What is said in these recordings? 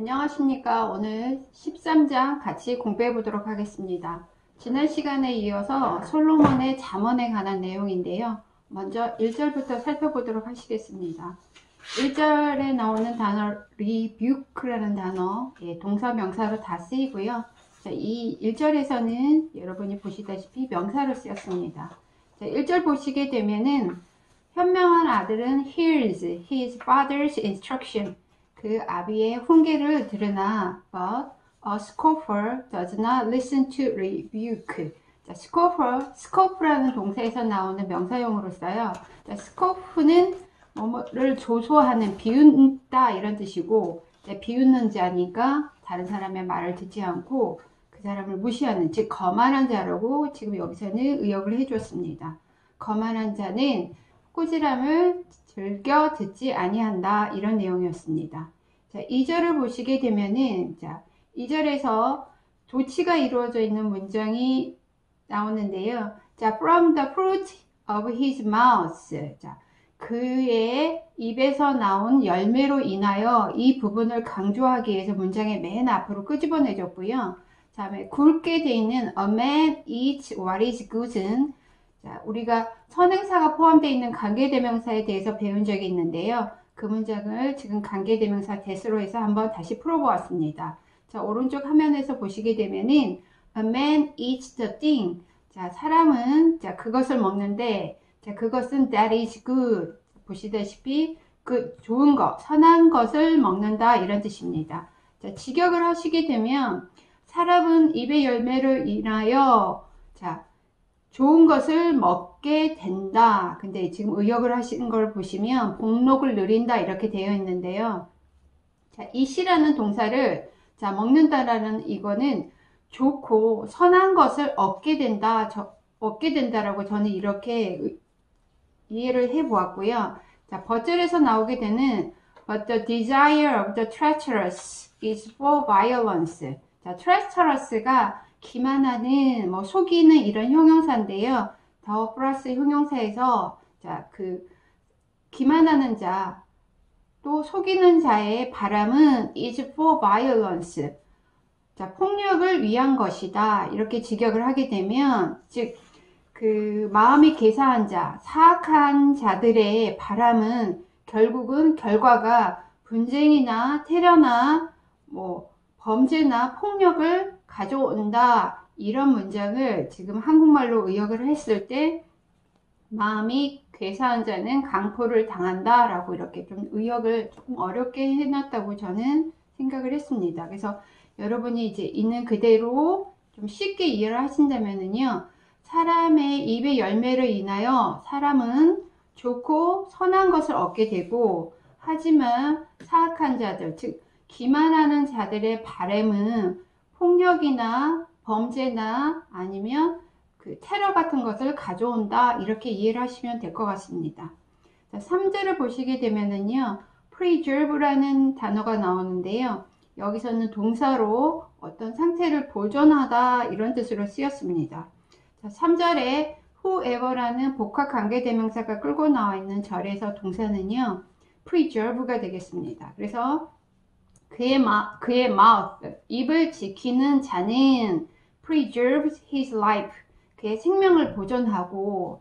안녕하십니까. 오늘 13장 같이 공부해 보도록 하겠습니다. 지난 시간에 이어서 솔로몬의 잠언에 관한 내용인데요. 먼저 1절부터 살펴보도록 하시겠습니다. 1절에 나오는 단어 rebuke라는 단어, 동사 명사로 다 쓰이고요. 자, 이 1절에서는 여러분이 보시다시피 명사로 쓰였습니다. 자, 1절 보시게 되면은 현명한 아들은 hears his father's instruction. 그 아비의 훈계를 들으나 but a scoffer does not listen to rebuke. 자, scoff라는 동사에서 나오는 명사용으로 써요. 자, scoff는 뭐를 조소하는, 비웃다 이런 뜻이고, 비웃는 자니까 다른 사람의 말을 듣지 않고 그 사람을 무시하는, 즉 거만한 자라고 지금 여기서는 의역을 해줬습니다. 거만한 자는 꾸지람을 즐겨 듣지 아니한다, 이런 내용이었습니다. 자, 2절을 보시게 되면은, 자, 2절에서 조치가 이루어져 있는 문장이 나오는데요. 자, from the fruit of his mouth. 자, 그의 입에서 나온 열매로 인하여 이 부분을 강조하기 위해서 문장의 맨 앞으로 끄집어내줬고요. 다음에 굵게 돼 있는 a man eats what is good은, 자, 우리가 선행사가 포함되어 있는 관계대명사에 대해서 배운 적이 있는데요. 그 문장을 지금 관계대명사 대수로 해서 한번 다시 풀어보았습니다. 자, 오른쪽 화면에서 보시게 되면은 a man eats the thing. 자, 사람은 자 그것을 먹는데, 자, 그것은 that is good. 보시다시피 그 좋은 것, 선한 것을 먹는다, 이런 뜻입니다. 자, 직역을 하시게 되면 사람은 입의 열매를 인하여 자 좋은 것을 먹게 된다. 근데 지금 의역을 하시는 걸 보시면 복록을 누린다 이렇게 되어 있는데요. 자, eat이라는 동사를 자 먹는다라는 이거는 좋고 선한 것을 얻게 된다, 얻게 된다라고 저는 이렇게 이해를 해 보았고요. 자, 버절에서 나오게 되는 But the desire of the treacherous is for violence. 자, treacherous가 기만하는, 뭐 속이는 이런 형용사인데요. 더 플러스 형용사에서 자, 그 기만하는 자, 또 속이는 자의 바람은 is for violence. 자, 폭력을 위한 것이다. 이렇게 직역을 하게 되면, 즉, 그 마음이 개사한 자, 사악한 자들의 바람은 결국은 결과가 분쟁이나 테러나 뭐 범죄나 폭력을 가져온다, 이런 문장을 지금 한국말로 의역을 했을 때 마음이 괴사한 자는 강포를 당한다 라고 이렇게 좀 의역을 조금 어렵게 해놨다고 저는 생각을 했습니다. 그래서 여러분이 이제 있는 그대로 좀 쉽게 이해를 하신다면은요, 사람의 입의 열매를 인하여 사람은 좋고 선한 것을 얻게 되고, 하지만 사악한 자들, 즉 기만하는 자들의 바램은 폭력이나 범죄나 아니면 그 테러 같은 것을 가져온다, 이렇게 이해를 하시면 될 것 같습니다. 자, 3절을 보시게 되면은요, preserve라는 단어가 나오는데요. 여기서는 동사로 어떤 상태를 보존하다, 이런 뜻으로 쓰였습니다. 자, 3절에 whoever라는 복합 관계대명사가 끌고 나와 있는 절에서 동사는요, preserve가 되겠습니다. 그래서 그의 mouth, 입을 지키는 자는 preserves his life, 그의 생명을 보존하고,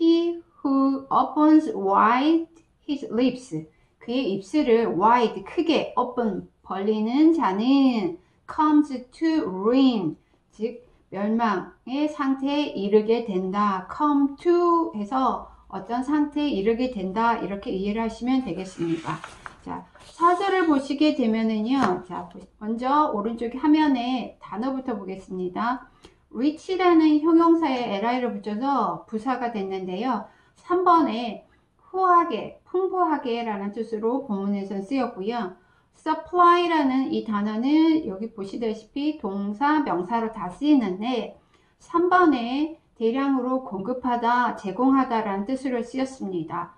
he who opens wide his lips, 그의 입술을 wide, 크게, open, 벌리는 자는 comes to ruin, 즉 멸망의 상태에 이르게 된다. come to 해서 어떤 상태에 이르게 된다, 이렇게 이해를 하시면 되겠습니다. 자, 4절을 보시게 되면은요, 자, 먼저 오른쪽 화면에 단어부터 보겠습니다. rich라는 형용사에 li를 붙여서 부사가 됐는데요. 3번에 후하게, 풍부하게 라는 뜻으로 본문에서 쓰였고요. supply라는 이 단어는 여기 보시다시피 동사, 명사로 다 쓰이는데 3번에 대량으로 공급하다, 제공하다 라는 뜻으로 쓰였습니다.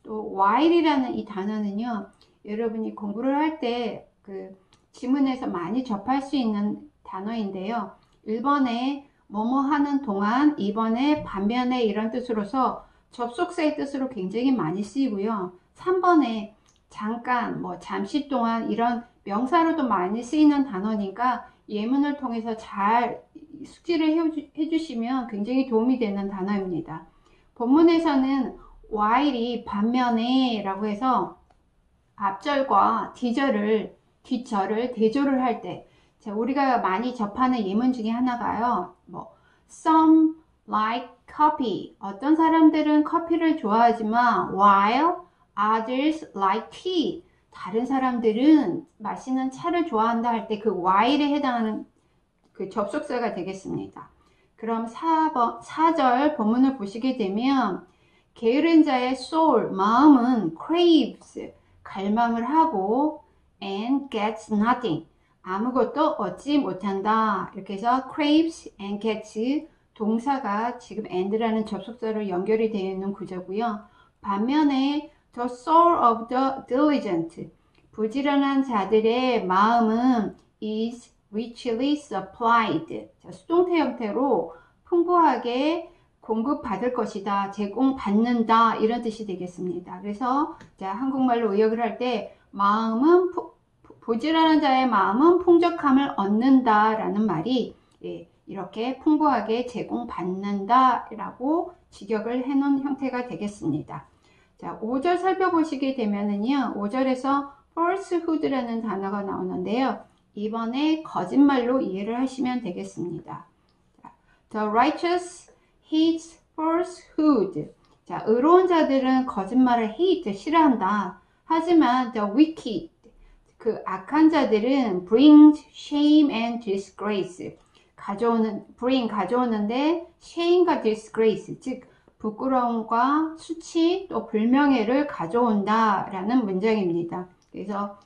또 while이라는 이 단어는요, 여러분이 공부를 할 때 그 지문에서 많이 접할 수 있는 단어인데요. 1번에 뭐뭐 하는 동안, 2번에 반면에 이런 뜻으로서 접속사의 뜻으로 굉장히 많이 쓰이고요. 3번에 잠깐, 뭐 잠시 동안 이런 명사로도 많이 쓰이는 단어니까 예문을 통해서 잘 숙지를 해주시면 굉장히 도움이 되는 단어입니다. 본문에서는 while이 반면에 라고 해서 앞절과 뒷절을 대조를 할 때, 우리가 많이 접하는 예문 중에 하나가요. Some like coffee. 어떤 사람들은 커피를 좋아하지만 while others like tea. 다른 사람들은 마시는 차를 좋아한다 할 때 그 while에 해당하는 그 접속사가 되겠습니다. 그럼 4절 본문을 보시게 되면 게으른 자의 soul, 마음은 craves, 갈망을 하고 and gets nothing, 아무것도 얻지 못한다. 이렇게 해서 craves and gets 동사가 지금 and라는 접속사로 연결이 되어 있는 구조고요. 반면에 the soul of the diligent, 부지런한 자들의 마음은 is richly supplied, 수동태 형태로 풍부하게 공급받을 것이다, 제공받는다, 이런 뜻이 되겠습니다. 그래서 한국말로 의역을 할 때 마음은 부지런한 자의 마음은 풍족함을 얻는다 라는 말이 이렇게 풍부하게 제공받는다 라고 직역을 해 놓은 형태가 되겠습니다. 자, 5절 살펴보시게 되면은요, 5절에서 falsehood라는 단어가 나오는데요, 이번에 거짓말로 이해를 하시면 되겠습니다. The righteous hates falsehood. 자, 의로운 자들은 거짓말을 hate, 싫어한다. 하지만 the wicked, 그 악한 자들은 brings shame and disgrace. 가져오는데 shame과 disgrace, 즉 부끄러움과 수치 또 불명예를 가져온다라는 문장입니다. 그래서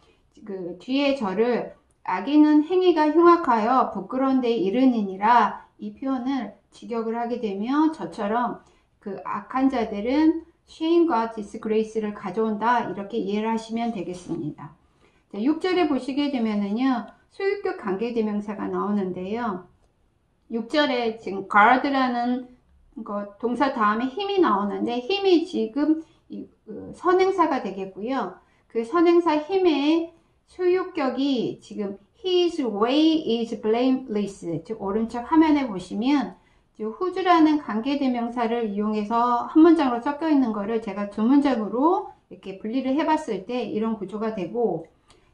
그 뒤에 절을 악인은 행위가 흉악하여 부끄러운 데 이르느니라, 이 표현을 직역을 하게 되면 저처럼 그 악한 자들은 shame과 disgrace를 가져온다, 이렇게 이해를 하시면 되겠습니다. 6절에 보시게 되면은요, 소유격 관계대명사가 나오는데요, 6절에 지금 guard라는 동사 다음에 힘이 나오는데, 힘이 지금 선행사가 되겠고요. 그 선행사 힘의 소유격이 지금 his way is blameless, 즉 오른쪽 화면에 보시면 who's라는 관계대명사를 이용해서 한 문장으로 섞여 있는 거를 제가 두 문장으로 이렇게 분리를 해봤을 때 이런 구조가 되고,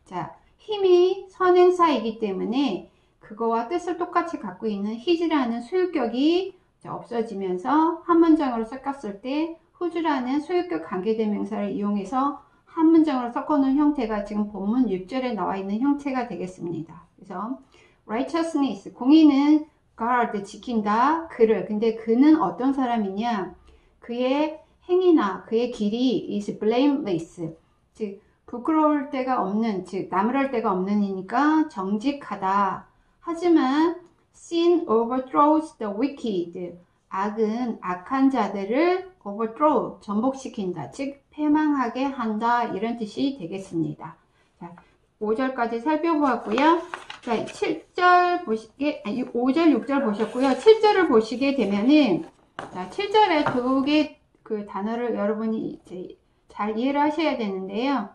자, 힘이 선행사이기 때문에 그거와 뜻을 똑같이 갖고 있는 his라는 소유격이 없어지면서 한 문장으로 섞였을 때 who's라는 소유격 관계대명사를 이용해서 한 문장으로 섞어놓은 형태가 지금 본문 6절에 나와 있는 형태가 되겠습니다. 그래서 righteousness, 공의는 guard, 지킨다, 그를. 근데 그는 어떤 사람이냐? 그의 행위나 그의 길이 is blameless, 즉 부끄러울 데가 없는, 즉 나무랄 데가 없는이니까 정직하다. 하지만 sin overthrows the wicked, 악은 악한 자들을 overthrow, 전복시킨다, 즉 패망하게 한다, 이런 뜻이 되겠습니다. 자, 5절까지 살펴보았고요. 자, 7절 5절, 6절 보셨고요. 7절을 보시게 되면은, 자, 7절에 두 개 그 단어를 여러분이 이제 잘 이해를 하셔야 되는데요.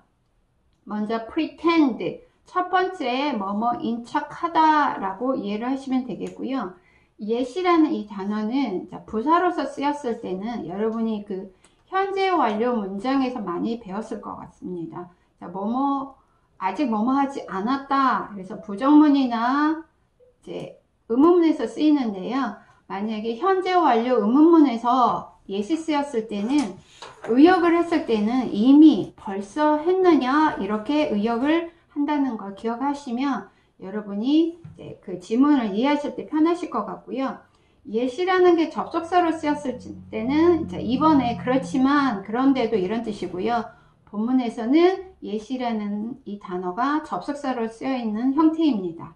먼저 pretend, 첫 번째 뭐뭐인 척하다 라고 이해를 하시면 되겠고요. yet이라는 이 단어는 부사로서 쓰였을 때는 여러분이 그 현재 완료 문장에서 많이 배웠을 것 같습니다. 자, 아직 뭐뭐 하지 않았다. 그래서 부정문이나 이제 의문문에서 쓰이는데요. 만약에 현재 완료 의문문에서 yet이 쓰였을 때는, 의역을 했을 때는 이미 벌써 했느냐, 이렇게 의역을 한다는 걸 기억하시면 여러분이 이제 그 지문을 이해하실 때 편하실 것 같고요. yet이라는 게 접속사로 쓰였을 때는 이제 이번에 그렇지만 그런데도 이런 뜻이고요. 본문에서는 yet이라는 이 단어가 접속사로 쓰여 있는 형태입니다.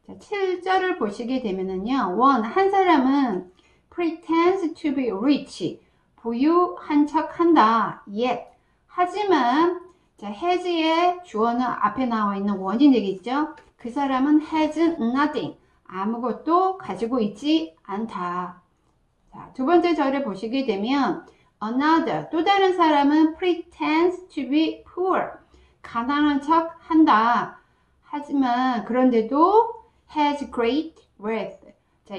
자, 7절을 보시게 되면은요, 한 사람은 pretends to be rich, 부유한 척 한다, yet, 하지만, 자, has의 주어는 앞에 나와 있는 원이 되겠죠? 그 사람은 has nothing, 아무것도 가지고 있지 않다. 자, 두 번째 절을 보시게 되면 another, 또 다른 사람은 pretends to be poor, 가난한 척 한다. 하지만 그런데도 has great wealth. 자,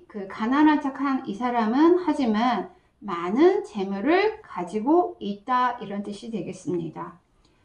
그 가난한 척한 이 사람은 하지만 많은 재물을 가지고 있다, 이런 뜻이 되겠습니다.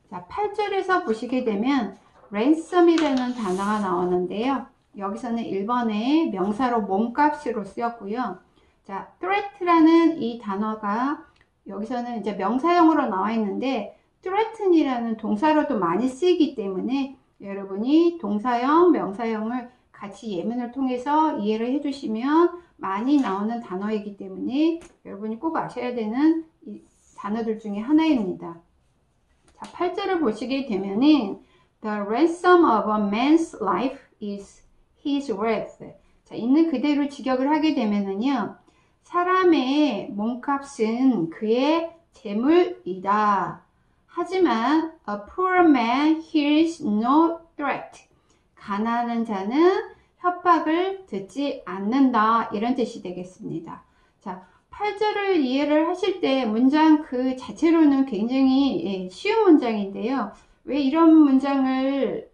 자, 8절에서 보시게 되면 ransom이라는 단어가 나오는데요. 여기서는 1번에 명사로 몸값으로 쓰였고요. 자, threat라는 이 단어가 여기서는 이제 명사형으로 나와 있는데 threaten이라는 동사로도 많이 쓰이기 때문에 여러분이 동사형, 명사형을 같이 예문을 통해서 이해를 해주시면 많이 나오는 단어이기 때문에 여러분이 꼭 아셔야 되는 이 단어들 중에 하나입니다. 자, 8절을 보시게 되면은 The ransom of a man's life is his wealth. 자, 있는 그대로 직역을 하게 되면은요, 사람의 몸값은 그의 재물이다. 하지만 a poor man hears no threat. 가난한 자는 협박을 듣지 않는다, 이런 뜻이 되겠습니다. 자, 8절을 이해를 하실 때 문장 그 자체로는 굉장히 쉬운 문장인데요. 왜 이런 문장을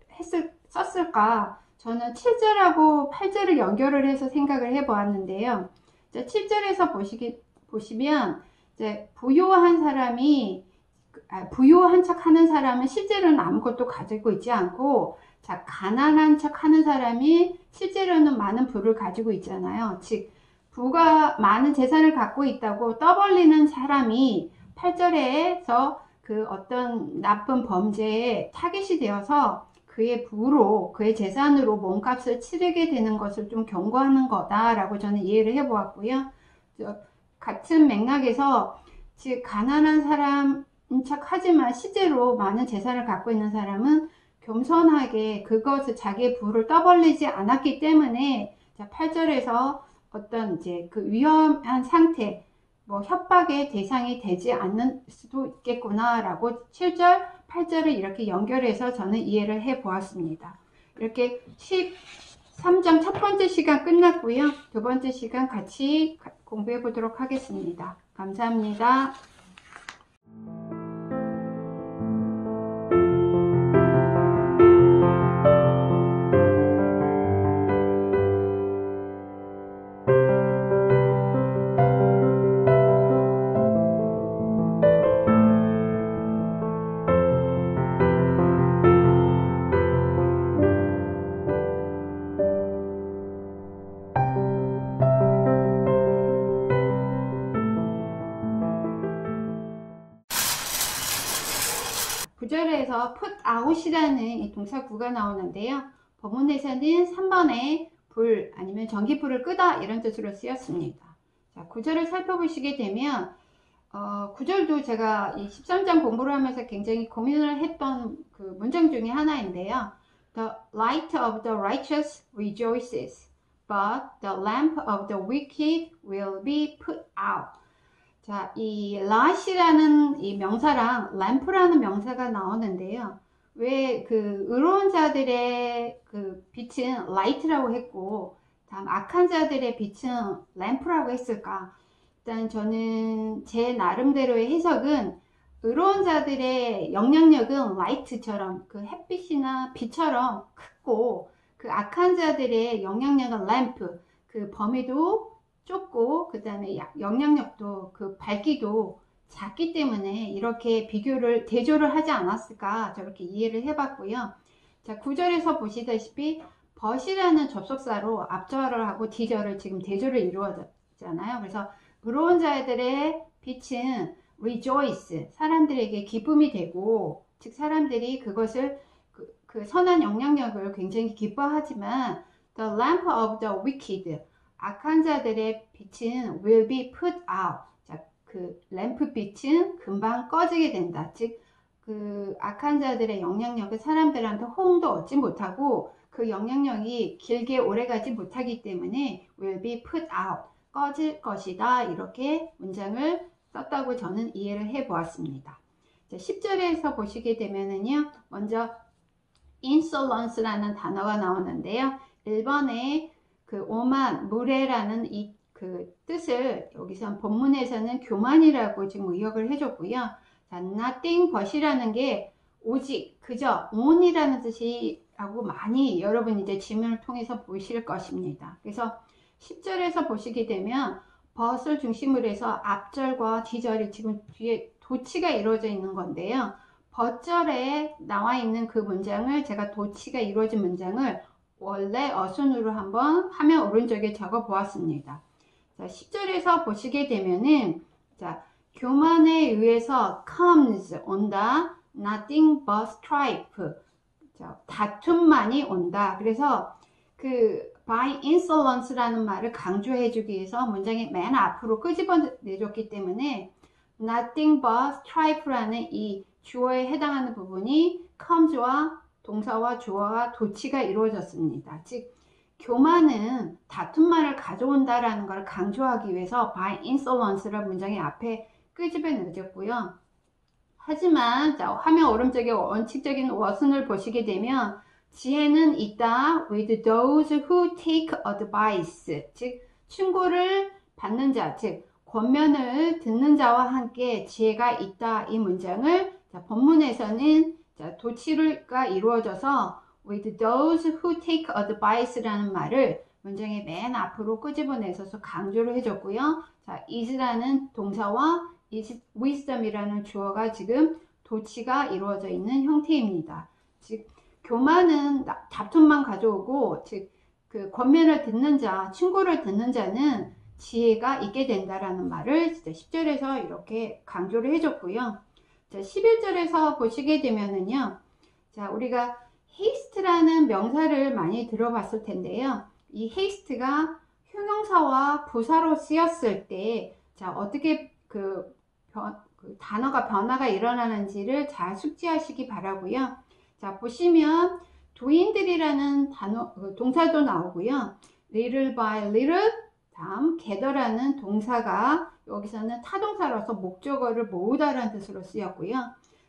썼을까? 저는 7절하고 8절을 연결을 해서 생각을 해 보았는데요. 7절에서 보시면 이제 부유한 척 하는 사람은 실제로는 아무것도 가지고 있지 않고, 자, 가난한 척 하는 사람이 실제로는 많은 부를 가지고 있잖아요. 즉, 부가 많은 재산을 갖고 있다고 떠벌리는 사람이 8절에서 그 어떤 나쁜 범죄에 타겟이 되어서 그의 부로, 그의 재산으로 몸값을 치르게 되는 것을 좀 경고하는 거다라고 저는 이해를 해 보았고요. 같은 맥락에서 즉 가난한 사람인 척 하지만 실제로 많은 재산을 갖고 있는 사람은 겸손하게 그것을 자기의 부를 떠벌리지 않았기 때문에, 자, 8절에서 어떤 이제 그 위험한 상태, 뭐 협박의 대상이 되지 않는 수도 있겠구나라고 7절, 8절을 이렇게 연결해서 저는 이해를 해 보았습니다. 이렇게 13장 첫 번째 시간 끝났고요. 두 번째 시간 같이 공부해 보도록 하겠습니다. 감사합니다. 구절에서 put out이라는 이 동사구가 나오는데요. 본문에서는 3번에 불 아니면 전기불을 끄다, 이런 뜻으로 쓰였습니다. 자, 구절을 살펴보시게 되면 구절도 제가 이 13장 공부를 하면서 굉장히 고민을 했던 그 문장 중에 하나인데요. The light of the righteous rejoices, but the lamp of the wicked will be put out. 자, 이 light이라는 이 명사랑 lamp라는 명사가 나오는데요. 왜 그 의로운 자들의 그 빛은 light라고 했고, 다음 악한 자들의 빛은 lamp라고 했을까? 일단 저는 제 나름대로의 해석은 의로운 자들의 영향력은 light처럼 그 햇빛이나 빛처럼 크고, 그 악한 자들의 영향력은 lamp, 그 범위도 좁고 그 다음에 영향력도 그 밝기도 작기 때문에 이렇게 대조를 하지 않았을까, 저렇게 이해를 해봤고요. 자, 9절에서 보시다시피 but이라는 접속사로 앞절을 하고 뒤절을 지금 대조를 이루어졌잖아요. 그래서 의로운 자들의 빛은 rejoice, 사람들에게 기쁨이 되고, 즉 사람들이 그것을 그 선한 영향력을 굉장히 기뻐하지만 the lamp of the wicked, 악한 자들의 빛은 will be put out. 자, 그 램프 빛은 금방 꺼지게 된다. 즉, 그 악한 자들의 영향력을 사람들한테 호응도 얻지 못하고 그 영향력이 길게 오래가지 못하기 때문에 will be put out, 꺼질 것이다, 이렇게 문장을 썼다고 저는 이해를 해 보았습니다. 10절에서 보시게 되면은요, 먼저 insolence라는 단어가 나오는데요. 1번에 그 오만, 무례라는 그 뜻을 여기서 본문에서는 교만이라고 지금 의역을 해줬고요. 자, nothing but이라는 게 오직, 그저, on이라는 뜻이 라고 많이 여러분 이제 지문을 통해서 보실 것입니다. 그래서 10절에서 보시게 되면 but을 중심으로 해서 앞절과 뒤절이 지금 뒤에 도치가 이루어져 있는 건데요. but절에 나와 있는 그 문장을 제가 도치가 이루어진 문장을 원래 어순으로 한번 화면 오른쪽에 적어 보았습니다. 자, 10절에서 보시게 되면은 자, 교만에 의해서 comes 온다. nothing but strife. 자, 다툼만이 온다. 그래서 그 by insolence라는 말을 강조해 주기 위해서 문장의 맨 앞으로 끄집어 내줬기 때문에 nothing but strife라는 이 주어에 해당하는 부분이 comes와 동사와 주어와 도치가 이루어졌습니다. 즉 교만은 다툼만을 가져온다라는 걸 강조하기 위해서 by insolence라는 문장의 앞에 끄집어 내줬고요. 하지만 자, 화면 오른쪽에 원칙적인 어순을 보시게 되면 지혜는 있다 with those who take advice, 즉 충고를 받는 자, 즉 권면을 듣는 자와 함께 지혜가 있다. 이 문장을 자, 본문에서는 자, 도치가 이루어져서 with those who take advice라는 말을 문장의 맨 앞으로 끄집어내서 강조를 해줬고요. 자, is라는 동사와 is wisdom이라는 주어가 지금 도치가 이루어져 있는 형태입니다. 즉 교만은 다툼만 가져오고 즉 그 권면을 듣는 자, 충고를 듣는 자는 지혜가 있게 된다라는 말을 10절에서 이렇게 강조를 해줬고요. 자, 11절에서 보시게 되면은요. 자, 우리가 haste라는 명사를 많이 들어봤을 텐데요. 이 haste가 형용사와 부사로 쓰였을 때 자, 어떻게 그 단어가 변화가 일어나는지를 잘 숙지하시기 바라고요. 자, 보시면 doing들이라는 단어 동사도 나오고요. little by little 다음 gather라는 동사가 여기서는 타동사로서 목적어를 모으다라는 뜻으로 쓰였고요.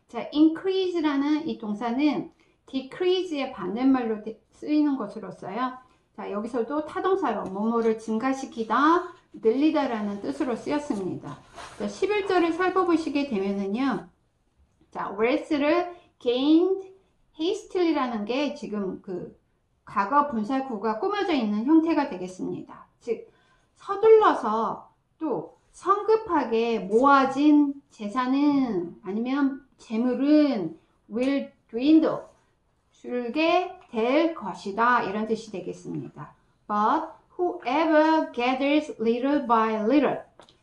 자, increase라는 이 동사는 decrease의 반대말로 쓰이는 것으로서요. 자, 여기서도 타동사로 뭐뭐를 증가시키다, 늘리다라는 뜻으로 쓰였습니다. 자, 11절을 살펴보시게 되면은요. 자, wealth를 gained hastily,라는 게 지금 그 과거 분사구가 꾸며져 있는 형태가 되겠습니다. 즉, 서둘러서 또 성급하게 모아진 재산은 아니면 재물은 will dwindle, 줄게 될 것이다. 이런 뜻이 되겠습니다. But whoever gathers little by little,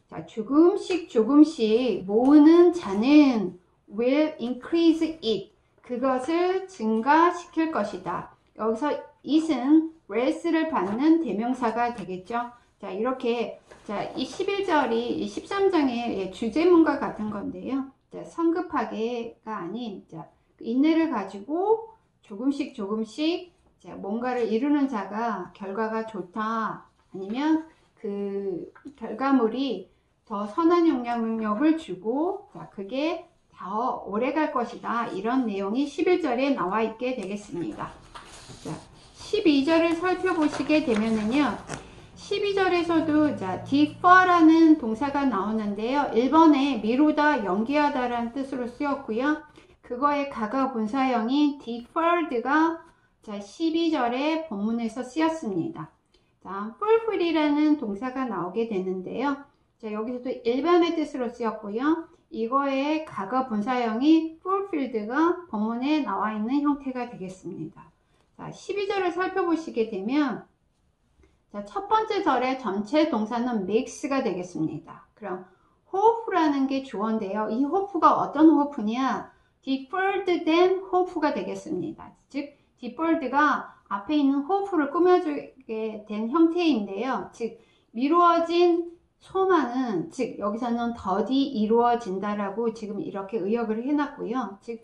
자, 조금씩 모으는 자는 will increase it, 그것을 증가시킬 것이다. 여기서 it은 wealth를 받는 대명사가 되겠죠. 자, 이렇게 자, 이 11절이 이 13장의 주제문과 같은 건데요. 자, 성급하게가 아닌 자, 인내를 가지고 조금씩 자, 뭔가를 이루는 자가 결과가 좋다. 아니면 그 결과물이 더 선한 영향력을 주고 자, 그게 더 오래 갈 것이다. 이런 내용이 11절에 나와 있게 되겠습니다. 자, 12절을 살펴보시게 되면은요. 12절에서도 자, defer라는 동사가 나오는데요. 1번에 미루다, 연기하다라는 뜻으로 쓰였고요. 그거의 과거 분사형인 deferred가 자, 12절에 본문에서 쓰였습니다. 자, fulfill이라는 동사가 나오게 되는데요. 자, 여기서도 1번의 뜻으로 쓰였고요. 이거의 과거 분사형이 fulfilled가 본문에 나와 있는 형태가 되겠습니다. 자, 12절을 살펴보시게 되면 자, 첫 번째 절의 전체 동사는 makes가 되겠습니다. 그럼 hope라는 게 주어인데요. 이 hope가 어떤 hope냐? deferred than hope가 되겠습니다. 즉, deferred가 앞에 있는 hope를 꾸며주게 된 형태인데요. 즉, 미루어진 소망은, 즉, 여기서는 더디 이루어진다라고 지금 이렇게 의역을 해놨고요. 즉,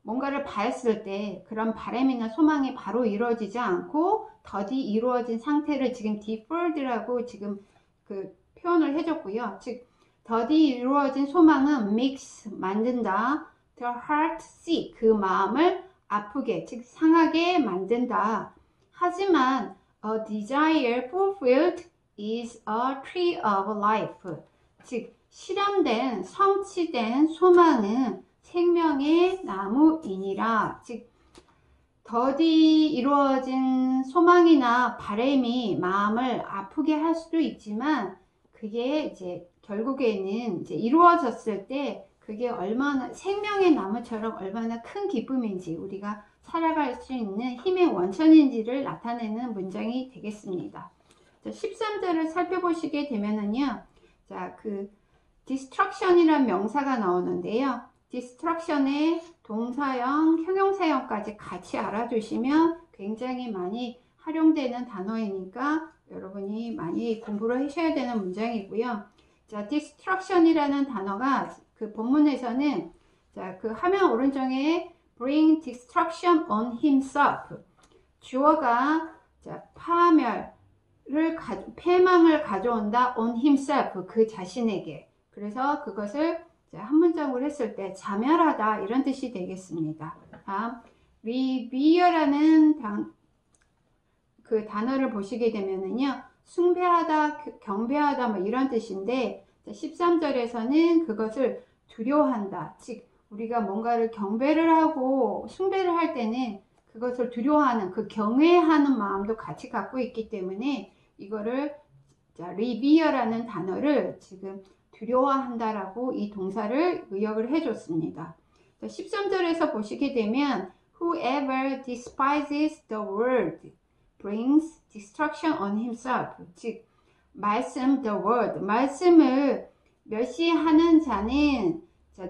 뭔가를 바랬을 때 그런 바람이나 소망이 바로 이루어지지 않고 더디 이루어진 상태를 지금 deferred라고 지금 그 표현을 해줬고요. 즉, 더디 이루어진 소망은 makes, 만든다. the heart sick, 그 마음을 아프게, 즉 상하게 만든다. 하지만 a desire fulfilled is a tree of life, 즉 실현된, 성취된 소망은 생명의 나무이니라. 즉 더디 이루어진 소망이나 바람이 마음을 아프게 할 수도 있지만 그게 이제 결국에는 이제 이루어졌을 때 그게 얼마나 생명의 나무처럼 얼마나 큰 기쁨인지 우리가 살아갈 수 있는 힘의 원천인지를 나타내는 문장이 되겠습니다. 13절을 살펴보시게 되면은요, 자, destruction이란 명사가 나오는데요. destruction의 동사형, 형용사형까지 같이 알아두시면 굉장히 많이 활용되는 단어이니까 여러분이 많이 공부를 하셔야 되는 문장이고요. 자, destruction이라는 단어가 그 본문에서는 자, 그 화면 오른쪽에 bring destruction on himself. 주어가 자, 패망을 가져온다 on himself. 그 자신에게. 그래서 그것을 한 문장으로 했을 때 자멸하다 이런 뜻이 되겠습니다. 다음 revere라는 그 단어를 보시게 되면은요, 숭배하다, 경배하다 뭐 이런 뜻인데 13절에서는 그것을 두려워한다. 즉 우리가 뭔가를 경배를 하고 숭배를 할 때는 그것을 두려워하는 그 경외하는 마음도 같이 갖고 있기 때문에 이거를 revere라는 단어를 지금 두려워한다라고 이 동사를 의역을 해줬습니다. 13절에서 보시게 되면 Whoever despises the word brings destruction on himself. 즉 the word, 말씀을 멸시하는 자는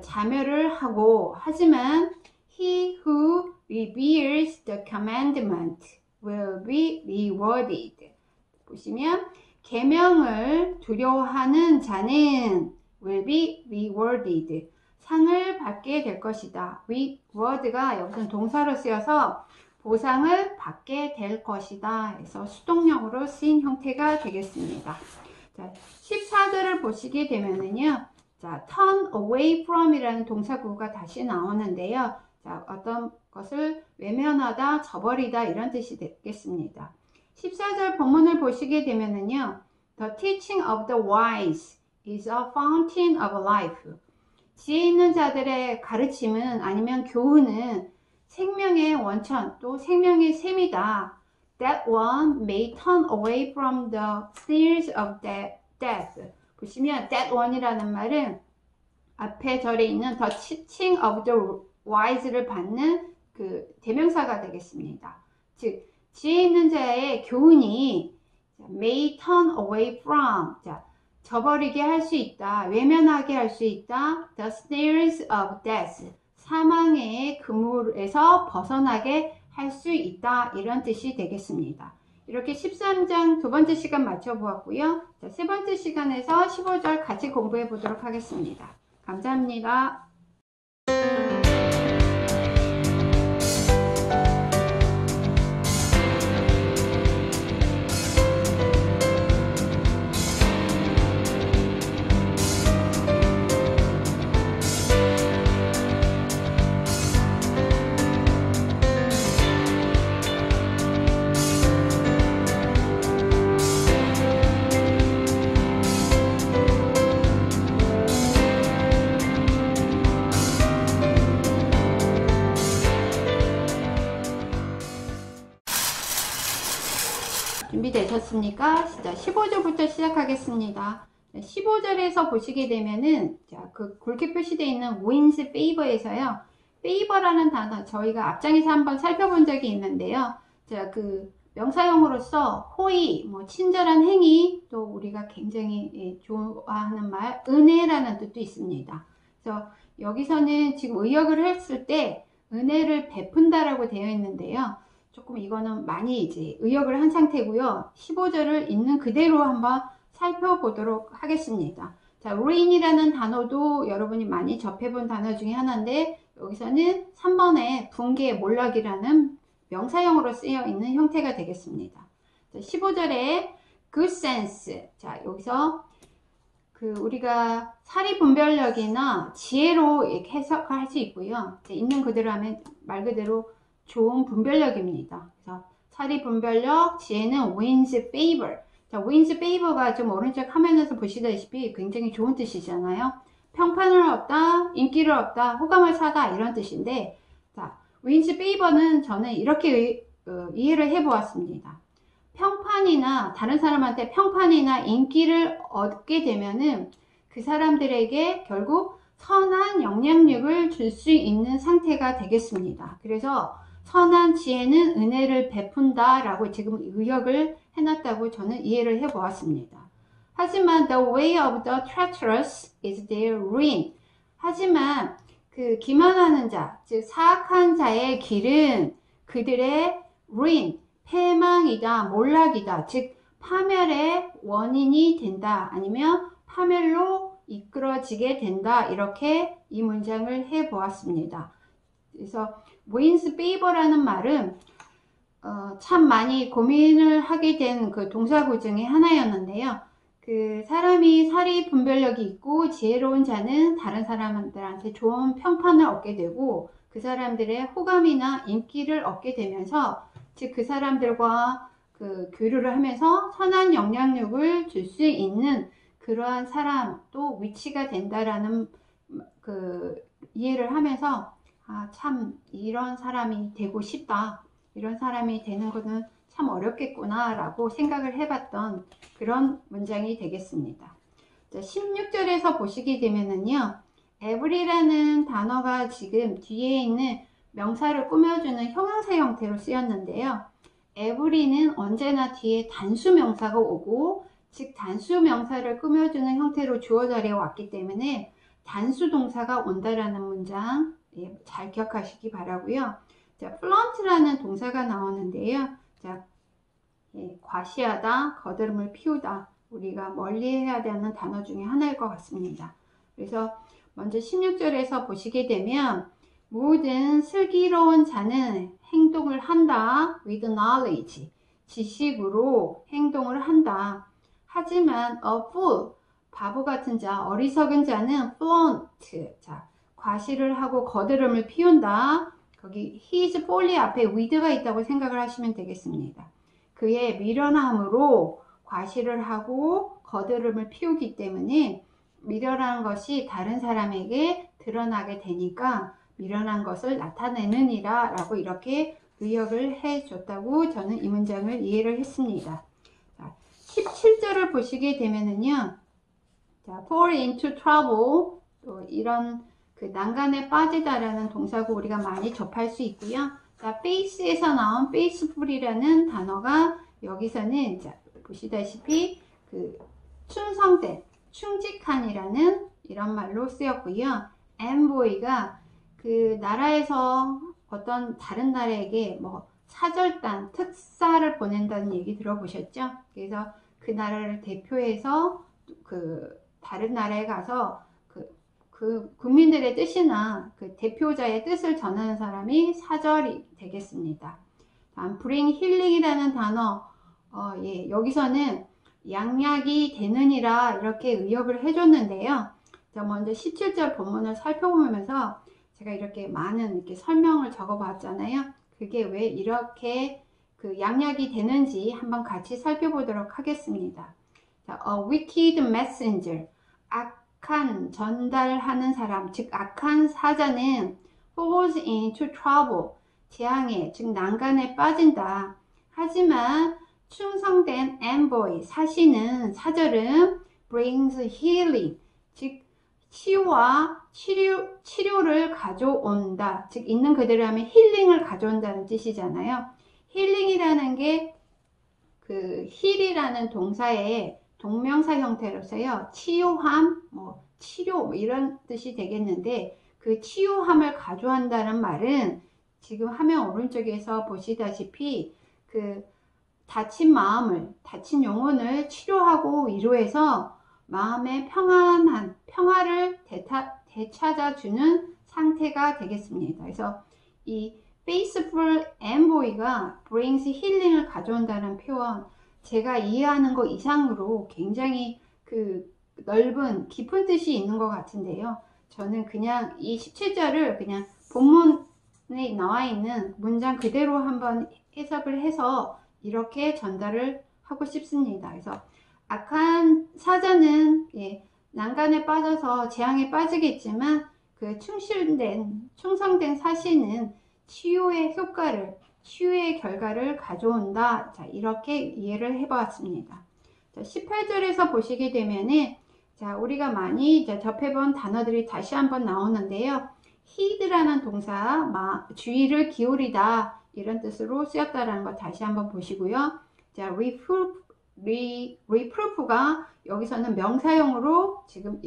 자멸을 하고 하지만 he who reveres the commandment will be rewarded. 보시면 계명을 두려워하는 자는 will be rewarded. 상을 받게 될 것이다. reward가 여기서는 동사로 쓰여서 보상을 받게 될 것이다. 그래서 수동력으로 쓰인 형태가 되겠습니다. 자, 14절을 보시게 되면은요. 자, turn away from 이라는 동사구가 다시 나오는데요. 자, 어떤 것을 외면하다, 저버리다 이런 뜻이 되겠습니다. 14절 본문을 보시게 되면은요. The teaching of the wise is a fountain of life. 지혜 있는 자들의 가르침은 아니면 교훈은 생명의 원천 또 생명의 셈이다. That one may turn away from the snares of death. 보시면 that one이라는 말은 앞에 절에 있는 the teaching of the wise를 받는 그 대명사가 되겠습니다. 즉 지혜 있는 자의 교훈이 may turn away from, 자, 저버리게 할 수 있다, 외면하게 할 수 있다, the snares of death, 사망의 그물에서 벗어나게 할 수 있다, 이런 뜻이 되겠습니다. 이렇게 13장 두 번째 시간 마쳐보았고요. 자, 세 번째 시간에서 15절 같이 공부해 보도록 하겠습니다. 감사합니다. 준비되셨습니까? 자, 15절부터 시작하겠습니다. 15절에서 보시게 되면은, 자, 그 굵게 표시되어 있는 wins favor에서요. favor라는 단어, 저희가 앞장에서 한번 살펴본 적이 있는데요. 자, 그 명사형으로서 호의, 뭐 친절한 행위, 또 우리가 굉장히 좋아하는 말, 은혜라는 뜻도 있습니다. 그래서 여기서는 지금 의역을 했을 때 은혜를 베푼다라고 되어 있는데요. 조금 이거는 많이 이제 의역을 한 상태고요. 15절을 있는 그대로 한번 살펴보도록 하겠습니다. 자, ruin이라는 단어도 여러분이 많이 접해본 단어 중에 하나인데 여기서는 3번에 붕괴, 몰락이라는 명사형으로 쓰여 있는 형태가 되겠습니다. 자, 15절에 good sense. 자, 여기서 그 우리가 사리분별력이나 지혜로 이렇게 해석할 수 있고요. 있는 그대로 하면 말 그대로 좋은 분별력입니다. 그래서 사리분별력, 지혜는 wins favor. 자, wins favor가 좀 오른쪽 화면에서 보시다시피 굉장히 좋은 뜻이잖아요. 평판을 얻다, 인기를 얻다, 호감을 사다 이런 뜻인데, 자, 윈스 페이버는 저는 이렇게 이해를 해 보았습니다. 평판이나 다른 사람한테 평판이나 인기를 얻게 되면은 그 사람들에게 결국 선한 영향력을 줄 수 있는 상태가 되겠습니다. 그래서 선한 지혜는 은혜를 베푼다 라고 지금 의역을 해놨다고 저는 이해를 해 보았습니다. 하지만 the way of the treacherous is their ruin. 하지만 그 기만하는 자, 즉 사악한 자의 길은 그들의 ruin, 패망이다, 몰락이다, 즉 파멸의 원인이 된다, 아니면 파멸로 이끌어지게 된다, 이렇게 이 문장을 해 보았습니다. 그래서 wins favor라는 말은 참 많이 고민을 하게 된 그 동사구 중에 하나였는데요. 그 사람이 사리 분별력이 있고 지혜로운 자는 다른 사람들한테 좋은 평판을 얻게 되고 그 사람들의 호감이나 인기를 얻게 되면서 즉 그 사람들과 그 교류를 하면서 선한 영향력을 줄 수 있는 그러한 사람 또 위치가 된다라는 그 이해를 하면서 참 이런 사람이 되고 싶다, 이런 사람이 되는 것은 참 어렵겠구나 라고 생각을 해봤던 그런 문장이 되겠습니다. 16절에서 보시게 되면은요, every라는 단어가 지금 뒤에 있는 명사를 꾸며주는 형용사 형태로 쓰였는데요. every는 언제나 뒤에 단수 명사가 오고, 즉 단수 명사를 꾸며주는 형태로 주어 자리에 왔기 때문에 단수 동사가 온다라는 문장 잘 기억하시기 바라고요. 자, flaunt라는 동사가 나오는데요. 자, 과시하다, 거드름을 피우다, 우리가 멀리해야 되는 단어 중에 하나일 것 같습니다. 그래서 먼저 16절에서 보시게 되면 모든 슬기로운 자는 행동을 한다, with knowledge, 지식으로 행동을 한다. 하지만 a fool, 바보 같은 자, 어리석은 자는 flaunt, 자, 과시를 하고 거드름을 피운다. 거기 his folly 앞에 with가 있다고 생각을 하시면 되겠습니다. 그의 미련함으로 과시를 하고 거드름을 피우기 때문에 미련한 것이 다른 사람에게 드러나게 되니까 미련한 것을 나타내느니라 라고 이렇게 의역을 해줬다고 저는 이 문장을 이해를 했습니다. 자, 17절을 보시게 되면은요, 자, fall into trouble, 또 이런 그 난간에 빠지다라는 동사고 우리가 많이 접할 수 있고요. 자, face에서 나온 faithful이라는 단어가 여기서는 자, 보시다시피 그 충성된, 충직한이라는 이런 말로 쓰였고요. envoy가 그 나라에서 어떤 다른 나라에게 뭐 사절단, 특사를 보낸다는 얘기 들어보셨죠? 그래서 그 나라를 대표해서 그 다른 나라에 가서 그 국민들의 뜻이나 그 대표자의 뜻을 전하는 사람이 사절이 되겠습니다. 다음 bring healing이라는 단어, 여기서는 양약이 되느니라 이렇게 의역을 해줬는데요. 자, 먼저 17절 본문을 살펴보면서 제가 이렇게 많은 이렇게 설명을 적어봤잖아요. 그게 왜 이렇게 그 양약이 되는지 한번 같이 살펴보도록 하겠습니다. 자, a wicked messenger, 악한 전달하는 사람, 즉 악한 사자는 falls into trouble, 재앙에, 즉 난간에 빠진다. 하지만 충성된 envoy, 사신은, 사절은 brings healing, 즉 치유와 치료를 가져온다. 즉 있는 그대로 하면 힐링을 가져온다는 뜻이잖아요. 힐링이라는 게 그 힐이라는 동사의 동명사 형태로서요. 치유함, 뭐 치료 뭐 이런 뜻이 되겠는데 그 치유함을 가져온다는 말은 지금 화면 오른쪽에서 보시다시피 그 다친 마음을, 다친 영혼을 치료하고 위로해서 마음의 평화를 되찾아주는 상태가 되겠습니다. 그래서 이 faithful envoy가 brings healing을 가져온다는 표현, 제가 이해하는 것 이상으로 굉장히 그 넓은 깊은 뜻이 있는 것 같은데요. 저는 그냥 이 17절을 그냥 본문에 나와 있는 문장 그대로 한번 해석을 해서 이렇게 전달을 하고 싶습니다. 그래서 악한 사자는 난간에 빠져서 재앙에 빠지겠지만 그 충성된 사신은 치유의 효과를, 치유의 결과를 가져온다. 자, 이렇게 이해를 해보았습니다. 자, 18절에서 보시게 되면은, 자, 우리가 많이 접해본 단어들이 다시 한번 나오는데요. heed라는 동사, 주의를 기울이다, 이런 뜻으로 쓰였다라는 거 다시 한번 보시고요. 자, reproof가 여기서는 명사용으로 지금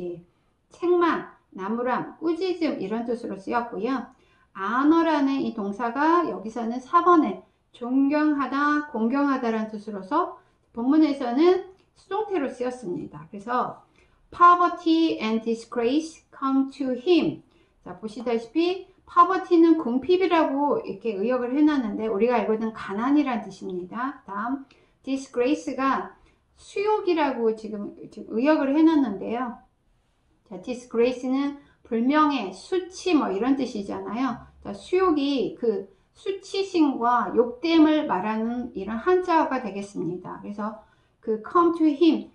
책망, 나무람, 꾸짖음 이런 뜻으로 쓰였고요. honor라는 이 동사가 여기서는 4번에 존경하다, 공경하다라는 뜻으로서 본문에서는 수동태로 쓰였습니다. 그래서 poverty and disgrace come to him. 자, 보시다시피 poverty는 궁핍이라고 이렇게 의역을 해놨는데 우리가 알고 있는 가난이란 뜻입니다. 다음 disgrace가 수욕이라고 지금 의역을 해놨는데요. 자, disgrace는 불명예, 수치 뭐 이런 뜻이잖아요. 자, 수욕이 그 수치심과 욕됨을 말하는 이런 한자어가 되겠습니다. 그래서 그 come to him,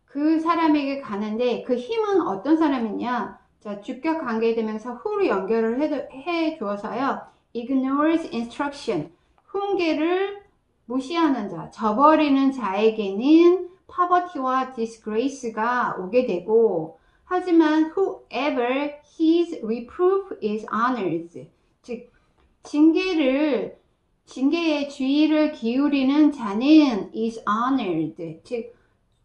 그 사람에게 가는데 그 힘은 어떤 사람이냐? 자, 주격 관계대명사 who로 연결을 해 주어서요. ignores instruction, 훈계를 무시하는 자, 저버리는 자에게는 poverty와 disgrace가 오게 되고, 하지만 whoever his reproof is honored, 즉 징계에 주의를 기울이는 자는 is honored, 즉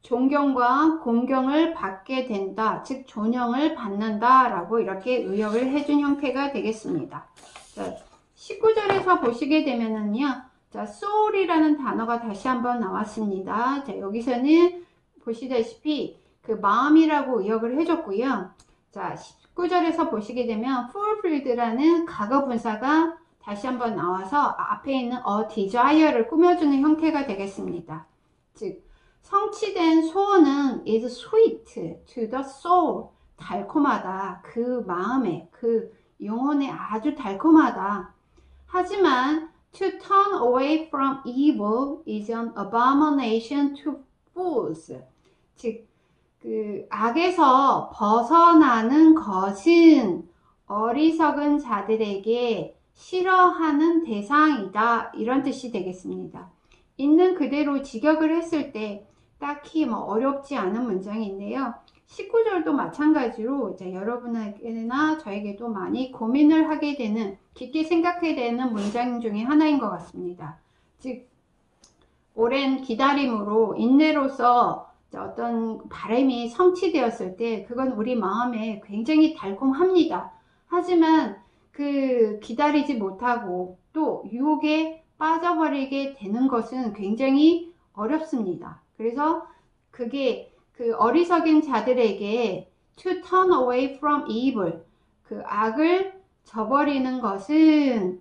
존경과 공경을 받게 된다, 즉 존영을 받는다 라고 이렇게 의역을 해준 형태가 되겠습니다. 자, 19절에서 보시게 되면은요, 자, soul이라는 단어가 다시 한번 나왔습니다. 자, 여기서는 보시다시피 그 마음이라고 의역을 해줬고요. 자, 19절에서 보시게 되면 fulfilled라는 과거 분사가 다시 한번 나와서 앞에 있는 a desire를 꾸며주는 형태가 되겠습니다. 즉 성취된 소원은 is sweet to the soul, 달콤하다, 그 마음에, 그 영혼에 아주 달콤하다. 하지만 to turn away from evil is an abomination to fools, 즉 그 악에서 벗어나는 것은 어리석은 자들에게 싫어하는 대상이다, 이런 뜻이 되겠습니다. 있는 그대로 직역을 했을 때 딱히 뭐 어렵지 않은 문장인데요. 19절도 마찬가지로 여러분에게나 저에게도 많이 고민을 하게 되는, 깊게 생각해야 되는 문장 중에 하나인 것 같습니다. 즉 오랜 기다림으로 인내로서 어떤 바람이 성취되었을 때 그건 우리 마음에 굉장히 달콤합니다. 하지만 그 기다리지 못하고 또 유혹에 빠져버리게 되는 것은 굉장히 어렵습니다. 그래서 그게 그 어리석은 자들에게 to turn away from evil, 그 악을 저버리는 것은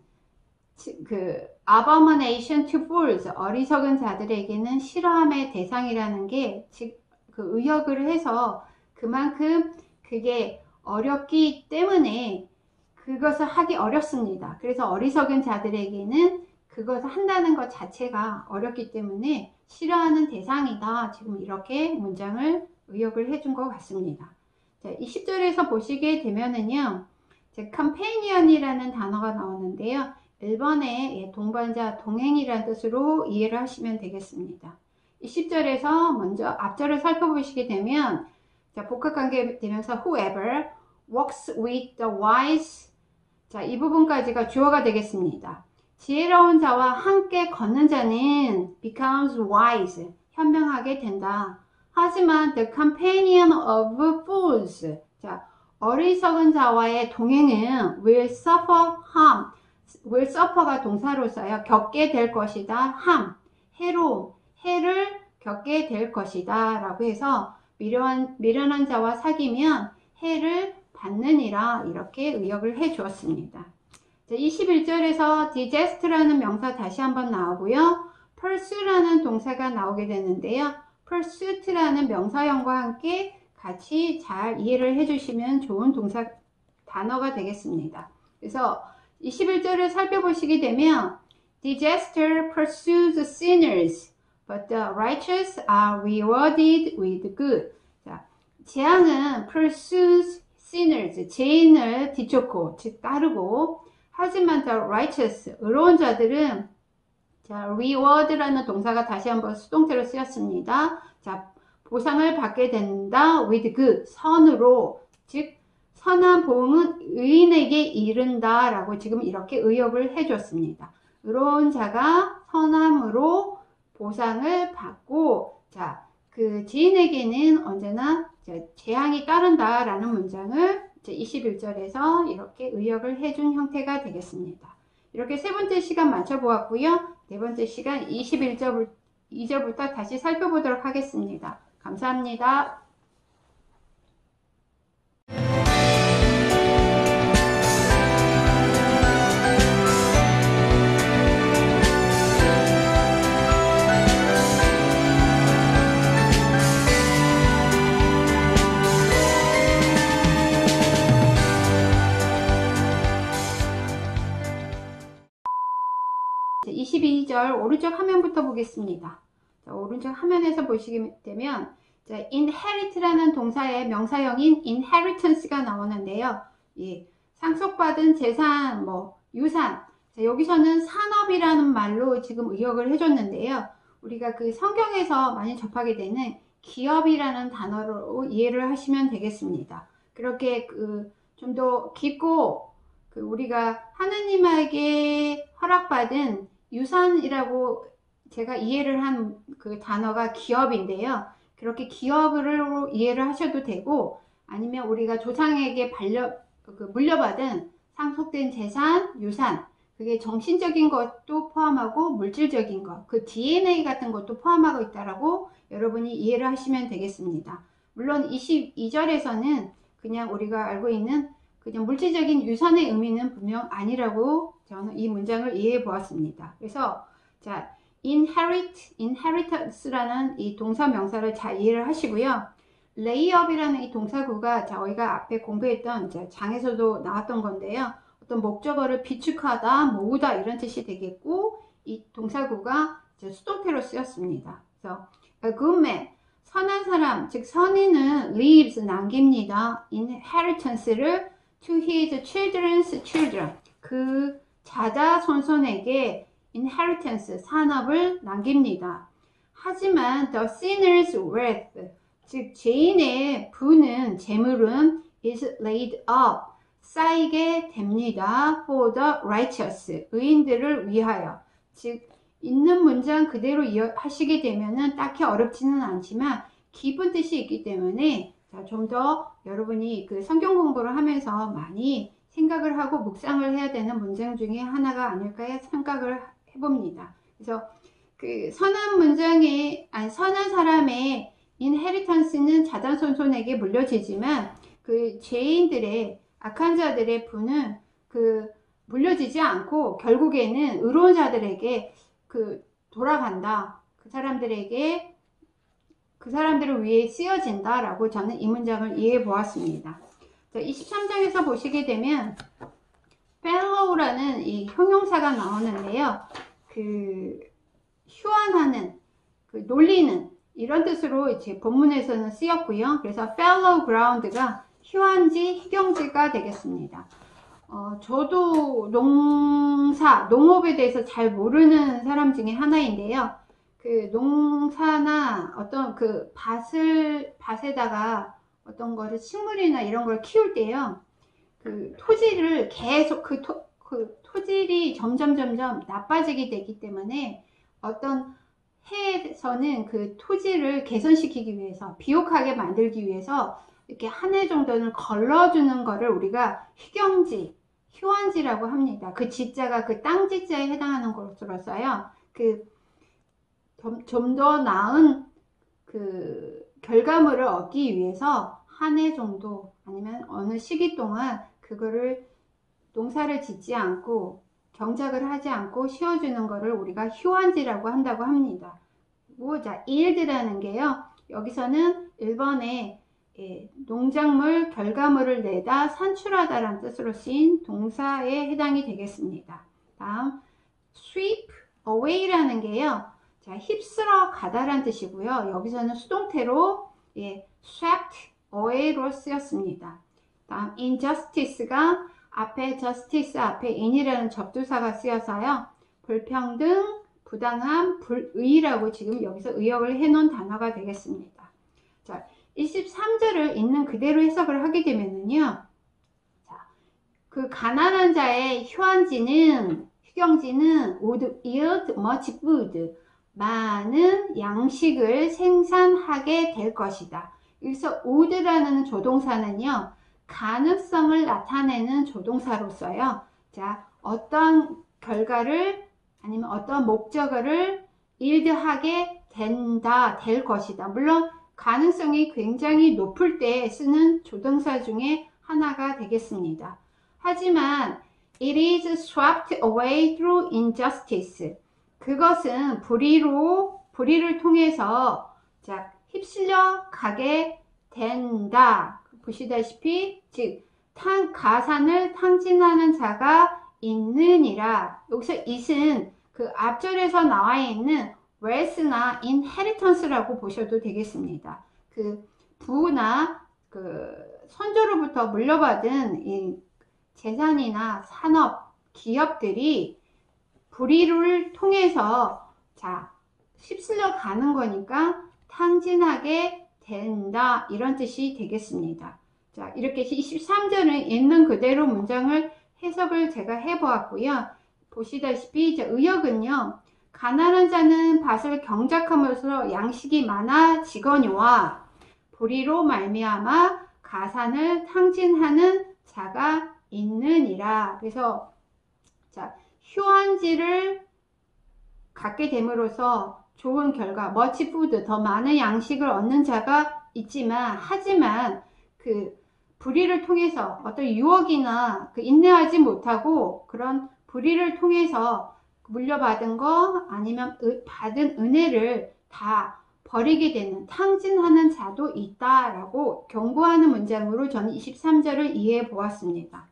그 abomination to fools, 어리석은 자들에게는 싫어함의 대상이라는 게 그 의역을 해서 그만큼 그게 어렵기 때문에 그것을 하기 어렵습니다. 그래서 어리석은 자들에게는 그것을 한다는 것 자체가 어렵기 때문에 싫어하는 대상이다. 지금 이렇게 문장을 의역을 해준 것 같습니다. 자, 20절에서 보시게 되면은요, companion이라는 단어가 나오는데요. 1번의 동반자, 동행이라는 뜻으로 이해를 하시면 되겠습니다. 20절에서 먼저 앞절을 살펴보시게 되면, 자, 복합관계 대명사 whoever walks with the wise, 자, 이 부분까지가 주어가 되겠습니다. 지혜로운 자와 함께 걷는 자는 becomes wise, 현명하게 된다. 하지만 the companion of fools, 자, 어리석은 자와의 동행은 will suffer harm, will suffer가 동사로서요, 겪게 될 것이다. harm, 해로움, 해를 겪게 될 것이다 라고 해서 미련한 자와 사귀면 해를 받느니라, 이렇게 의역을 해 주었습니다. 21절에서 digest라는 명사 다시 한번 나오고요. pursue라는 동사가 나오게 되는데요. pursuit라는 명사형과 함께 같이 잘 이해를 해주시면 좋은 단어가 되겠습니다. 그래서 21절을 살펴보시게 되면 Disaster pursues sinners, but the righteous are rewarded with good. 자, 재앙은 pursues sinners, 죄인을 뒤쫓고, 즉 따르고, 하지만 the righteous, 의로운 자들은 자, reward라는 동사가 다시 한번 수동태로 쓰였습니다. 자, 보상을 받게 된다 with good, 선으로, 즉 선한 보응은 의인에게 이른다 라고 지금 이렇게 의역을 해줬습니다. 의로운 자가 선함으로 보상을 받고, 자, 그 지인에게는 언제나 재앙이 따른다 라는 문장을 21절에서 이렇게 의역을 해준 형태가 되겠습니다. 이렇게 세 번째 시간 맞춰보았고요. 네 번째 시간 21절부터 다시 살펴보도록 하겠습니다. 감사합니다. 자, 22절 오른쪽 화면부터 보겠습니다. 자, 오른쪽 화면에서 보시게 되면 자, inherit라는 동사의 명사형인 inheritance가 나오는데요. 예, 상속받은 재산, 유산. 자, 여기서는 산업이라는 말로 지금 의역을 해줬는데요. 우리가 그 성경에서 많이 접하게 되는 기업이라는 단어로 이해를 하시면 되겠습니다. 그렇게 좀 더 깊고 우리가 하느님에게 허락받은 유산이라고 제가 이해를 한 그 단어가 기업인데요. 그렇게 기업으로 이해를 하셔도 되고, 아니면 우리가 조상에게 물려받은 상속된 재산, 유산, 그게 정신적인 것도 포함하고 물질적인 것, 그 DNA 같은 것도 포함하고 있다라고 여러분이 이해를 하시면 되겠습니다. 물론 22절에서는 그냥 우리가 알고 있는 그냥 물질적인 유산의 의미는 분명 아니라고 저는 이 문장을 이해해 보았습니다. 그래서 자, inheritance라는 이 동사 명사를 잘 이해를 하시고요. layup이라는 이 동사구가 저희가 앞에 공부했던 장에서도 나왔던 건데요. 어떤 목적어를 비축하다, 모으다 이런 뜻이 되겠고, 이 동사구가 수동태로 쓰였습니다. 그래서 a good man, 선한 사람, 즉 선인은 leaves, 남깁니다. inheritance를 to his children's children, 그 자자손손에게 inheritance, 산업을 남깁니다. 하지만 the sinner's wealth, 즉 죄인의 부는, 재물은 is laid up, 쌓이게 됩니다. for the righteous, 의인들을 위하여. 즉 있는 문장 그대로 하시게 되면은 딱히 어렵지는 않지만 깊은 뜻이 있기 때문에 좀 더 여러분이 그 성경 공부를 하면서 많이 생각을 하고 묵상을 해야 되는 문장 중에 하나가 아닐까 생각을 해봅니다. 그래서 그 선한 사람의 inheritance는 자자손손에게 물려지지만 그 죄인들의, 악한 자들의 부는 물려지지 않고 결국에는 의로운 자들에게 돌아간다. 그 사람들을 위해 쓰여진다 라고 저는 이 문장을 이해해 보았습니다. 23장에서 보시게 되면 fellow라는 이 형용사가 나오는데요. 휴안하는, 놀리는 이런 뜻으로 이제 본문에서는 쓰였고요. 그래서 fallow ground가 휴안지, 희경지가 되겠습니다. 저도 농업에 대해서 잘 모르는 사람 중에 하나인데요. 농사나 어떤 밭에다가 어떤 거를 식물이나 이런 걸 키울 때요. 토지를 계속 토질이 점점 나빠지게 되기 때문에 어떤 해에서는 그 토지를 개선시키기 위해서, 비옥하게 만들기 위해서 이렇게 한 해 정도는 걸러주는 거를 우리가 희경지, 휴안지라고 합니다. 그 지자가 땅 지자에 해당하는 것으로서요. 좀 더 나은 결과물을 얻기 위해서 한 해 정도 아니면 어느 시기 동안 그거를 농사를 짓지 않고 경작을 하지 않고 쉬어주는 거를 우리가 휴안지라고 한다고 합니다. 자, yield라는 게요. 여기서는 1번에 농작물 결과물을 내다 산출하다 라는 뜻으로 쓰인 동사에 해당이 되겠습니다. 다음 sweep away라는 게요. 자, 휩쓸어 가다라는 뜻이고요. 여기서는 수동태로 swept away로 쓰였습니다. 다음 injustice가 앞에 justice 앞에 in이라는 접두사가 쓰여서요. 불평등, 부당함, 불의라고 지금 여기서 의역을 해놓은 단어가 되겠습니다. 자, 23절을 있는 그대로 해석을 하게 되면은요. 자, 그 가난한 자의 휴경지는 would yield much food. 많은 양식을 생산하게 될 것이다. 여기서 would라는 조동사는요. 가능성을 나타내는 조동사로서요. 자, 어떤 결과를 아니면 어떤 목적어를 yield하게 된다, 될 것이다. 물론 가능성이 굉장히 높을 때 쓰는 조동사 중에 하나가 되겠습니다. 하지만 it is swept away through injustice. 그것은 불의를 통해서 자, 휩쓸려 가게 된다. 보시다시피 즉 가산을 탕진하는 자가 있느니라. 여기서 it은 그 앞절에서 나와 있는 wealth나 inheritance라고 보셔도 되겠습니다. 그 부나 그 선조로부터 물려받은 이 재산이나 산업, 기업들이 불의를 통해서 자, 휩쓸려 가는 거니까 탕진하게 된다. 이런 뜻이 되겠습니다. 자, 이렇게 23절은 있는 그대로 문장을 해석을 제가 해보았고요. 보시다시피 이제 의역은요. 가난한 자는 밭을 경작함으로써 양식이 많아지거니와 불의로 말미암아 가산을 탕진하는 자가 있느니라. 그래서 자, 휴한지를 갖게 됨으로써 좋은 결과, much food, 더 많은 양식을 얻는 자가 있지만, 하지만 그 불의를 통해서 어떤 유혹이나 그 인내하지 못하고 그런 불의를 통해서 물려받은 거 아니면 받은 은혜를 다 버리게 되는 탕진하는 자도 있다라고 경고하는 문장으로 저는 23절을 이해해 보았습니다.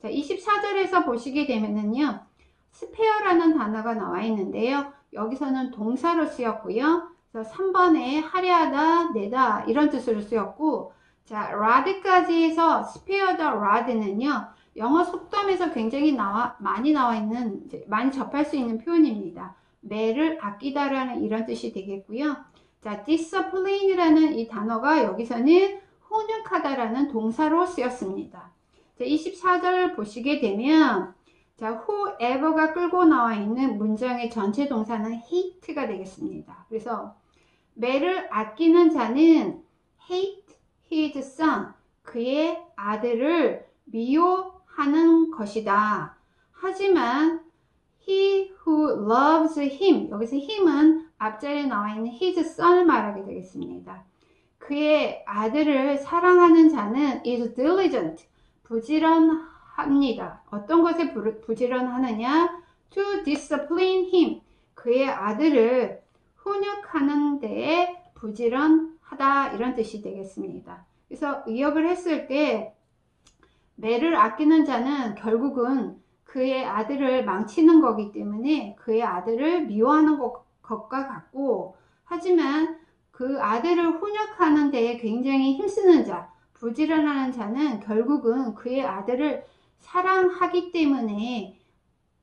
자, 24절에서 보시게 되면은요, 스페어라는 단어가 나와 있는데요. 여기서는 동사로 쓰였고요. 그래서 3번에 할애하다, 내다 이런 뜻으로 쓰였고, 자, rod까지 해서 spare the rod는요. 영어 속담에서 굉장히 많이 나와 있는, 많이 접할 수 있는 표현입니다. 매를 아끼다라는 이런 뜻이 되겠고요. 자, discipline이라는 이 단어가 여기서는 훈육하다라는 동사로 쓰였습니다. 자, 24절 보시게 되면 자, whoever가 끌고 나와 있는 문장의 전체 동사는 hate가 되겠습니다. 그래서 매를 아끼는 자는 hate his son, 그의 아들을 미워하는 것이다. 하지만 he who loves him, 여기서 him은 앞자리에 나와 있는 his son을 말하게 되겠습니다. 그의 아들을 사랑하는 자는 is diligent, 부지런합니다. 어떤 것에 부지런하느냐? To discipline him, 그의 아들을 훈육하는 데에 부지런하다 이런 뜻이 되겠습니다. 그래서 의역을 했을 때 매를 아끼는 자는 결국은 그의 아들을 망치는 거기 때문에 그의 아들을 미워하는 것과 같고, 하지만 그 아들을 훈육하는 데에 굉장히 힘쓰는 자, 부지런하는 자는 결국은 그의 아들을 사랑하기 때문에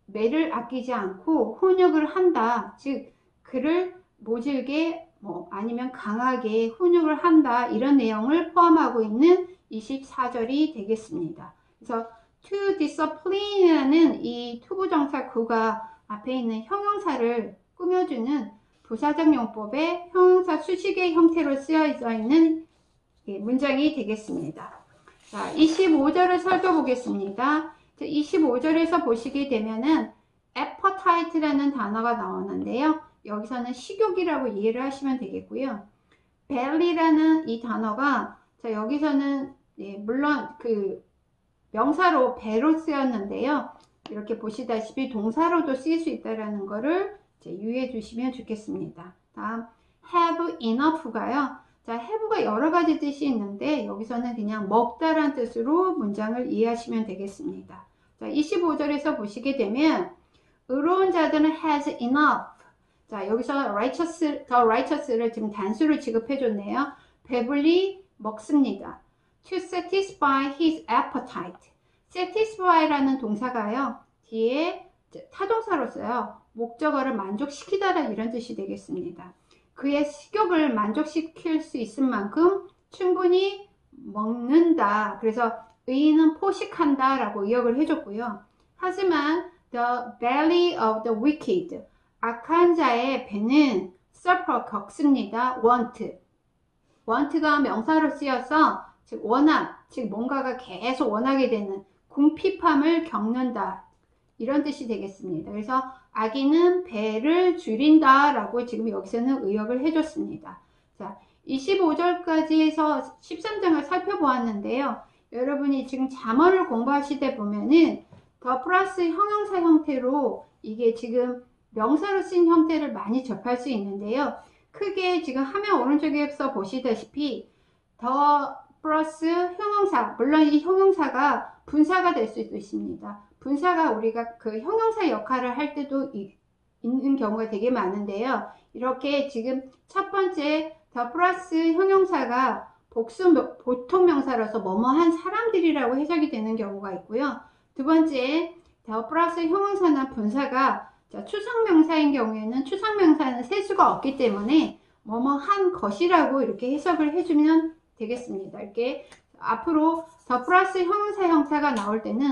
매를 아끼지 않고 훈육을 한다. 즉 그를 모질게 아니면 강하게 훈육을 한다. 이런 내용을 포함하고 있는 24절이 되겠습니다. 그래서 to discipline이라는 이 투부정사 구가 앞에 있는 형용사를 꾸며주는 부사적 용법의 형용사 수식의 형태로 쓰여져 있는 문장이 되겠습니다. 자, 25절을 살펴보겠습니다. 25절에서 보시게 되면은 appetite라는 단어가 나오는데요. 여기서는 식욕이라고 이해를 하시면 되겠고요. belly라는 이 단어가 자, 여기서는 물론 그 명사로 배로 쓰였는데요. 이렇게 보시다시피 동사로도 쓰일 수 있다는 거를 유의해 주시면 좋겠습니다. 다음 have enough가요. 자, have가 여러 가지 뜻이 있는데 여기서는 그냥 먹다라는 뜻으로 문장을 이해하시면 되겠습니다. 자, 25절에서 보시게 되면 의로운 자들은 has enough. 자, 여기서 the righteous를 지금 단수로 지급해 줬네요. 배불리 먹습니다. To satisfy his appetite. satisfy라는 동사가요, 뒤에 타동사로 써요. 목적어를 만족시키다라 이런 뜻이 되겠습니다. 그의 식욕을 만족시킬 수 있을 만큼 충분히 먹는다. 그래서 의인은 포식한다 라고 의역을 해줬고요. 하지만 the belly of the wicked, 악한 자의 배는 suffer, 겪습니다. want가 명사로 쓰여서 즉 원함, 즉 뭔가가 계속 원하게 되는 궁핍함을 겪는다 이런 뜻이 되겠습니다. 그래서 악인은 배를 줄인다 라고 지금 여기서는 의역을 해줬습니다. 자, 25절까지 해서 13장을 살펴보았는데요. 여러분이 지금 잠언을 공부하시다 보면은 더 플러스 형용사 형태로 이게 지금 명사로 쓴 형태를 많이 접할 수 있는데요. 크게 지금 화면 오른쪽에서 보시다시피 더 플러스 형용사, 물론 이 형용사가 분사가 될 수도 있습니다. 분사가 우리가 그 형용사 역할을 할 때도 있는 경우가 되게 많은데요. 이렇게 지금 첫 번째 더 플러스 형용사가 복수 보통 명사라서 뭐뭐한 사람들이라고 해석이 되는 경우가 있고요. 두 번째 더 플러스 형용사나 분사가 추상명사인 경우에는 추상명사는 셀 수가 없기 때문에 뭐뭐한 것이라고 이렇게 해석을 해주면 되겠습니다. 이렇게 앞으로 더 플러스 형용사 형태가 나올 때는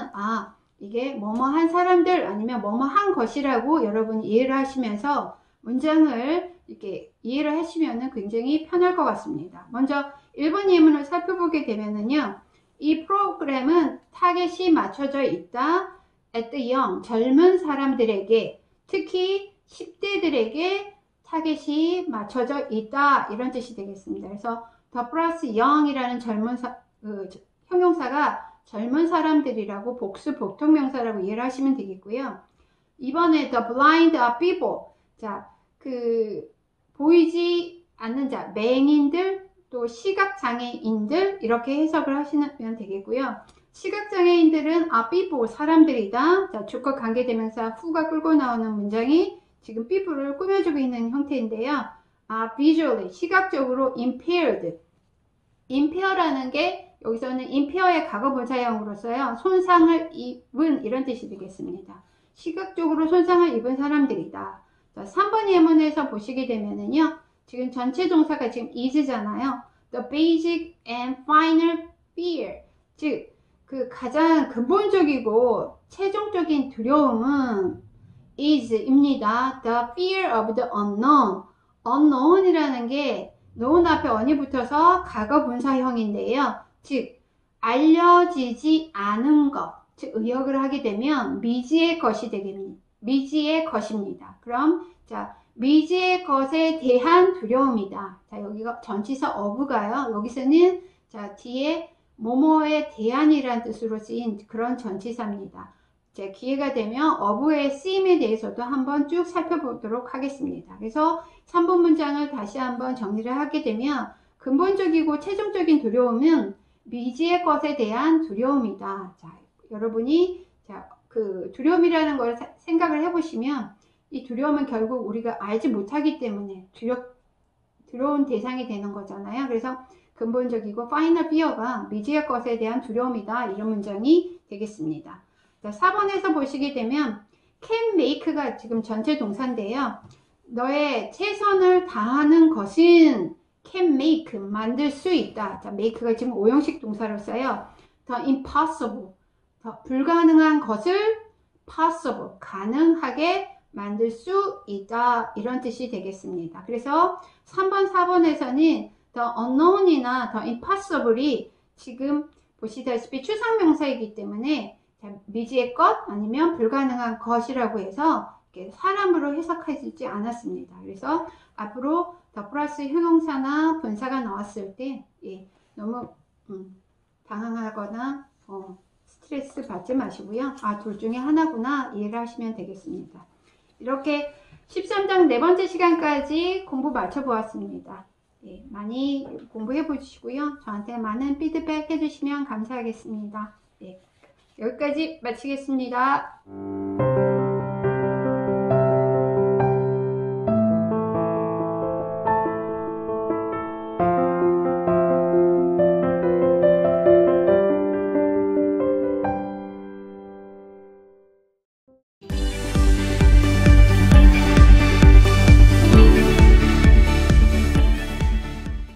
이게 뭐뭐한 사람들 아니면 뭐뭐한 것이라고 여러분이 이해를 하시면서 문장을 이렇게 이해를 하시면 굉장히 편할 것 같습니다. 먼저 1번 예문을 살펴보게 되면은요, 이 프로그램은 타겟이 맞춰져 있다. at the young, 젊은 사람들에게, 특히 10대들에게 타겟이 맞춰져 있다 이런 뜻이 되겠습니다. 그래서 더 플러스 young이라는 형용사가 젊은 사람들이라고 복수 보통명사라고 이해를 하시면 되겠고요. 이번에 the blind are people, 자, 보이지 않는 자, 맹인들, 또 시각장애인들 이렇게 해석을 하시면 되겠고요. 시각장애인들은 are people, 사람들이다. 자, 주격 관계대명사 who가 끌고 나오는 문장이 지금 people를 꾸며주고 있는 형태인데요. visually, 시각적으로 impair라는 게 여기서는 impaire의 과거 분사형으로 써요. 손상을 입은 이런 뜻이 되겠습니다. 시각적으로 손상을 입은 사람들이다. 자, 3번 예문에서 보시게 되면은요, 지금 전체 동사가 지금 is잖아요. The basic and final fear, 즉 그 가장 근본적이고 최종적인 두려움은 is입니다. The fear of the unknown. unknown이라는 게 known 앞에 on이 붙어서 과거 분사형인데요. 즉 알려지지 않은 것, 즉 의역을 하게 되면 미지의 것이 되겠습니다. 미지의 것입니다. 그럼 자, 미지의 것에 대한 두려움이다. 자, 여기가 전치사 of가요. 여기서는 자, 뒤에 뭐뭐에 대한이라는 뜻으로 쓰인 그런 전치사입니다. 자, 기회가 되면 of의 쓰임에 대해서도 한번 쭉 살펴보도록 하겠습니다. 그래서 3번 문장을 다시 한번 정리를 하게 되면 근본적이고 최종적인 두려움은 미지의 것에 대한 두려움이다. 자, 여러분이 그 두려움이라는 걸 생각을 해보시면 이 두려움은 결국 우리가 알지 못하기 때문에 두려운 대상이 되는 거잖아요. 그래서 근본적이고 final fear가 미지의 것에 대한 두려움이다. 이런 문장이 되겠습니다. 자, 4번에서 보시게 되면 can make가 지금 전체 동사인데요. 너의 최선을 다하는 것은 can make, 만들 수 있다. 자, make가 지금 오형식 동사로 써요. the impossible, 더 불가능한 것을 possible, 가능하게 만들 수 있다. 이런 뜻이 되겠습니다. 그래서 3번, 4번에서는 the unknown이나 the impossible이 지금 보시다시피 추상명사이기 때문에 미지의 것 아니면 불가능한 것이라고 해서 사람으로 해석하지 않았습니다. 그래서 앞으로 더 플러스 형용사나 분사가 나왔을 때 너무 당황하거나 스트레스 받지 마시고요. 둘 중에 하나구나 이해를 하시면 되겠습니다. 이렇게 13장 네 번째 시간까지 공부 마쳐보았습니다. 많이 공부해 보시고요. 저한테 많은 피드백 해주시면 감사하겠습니다. 여기까지 마치겠습니다.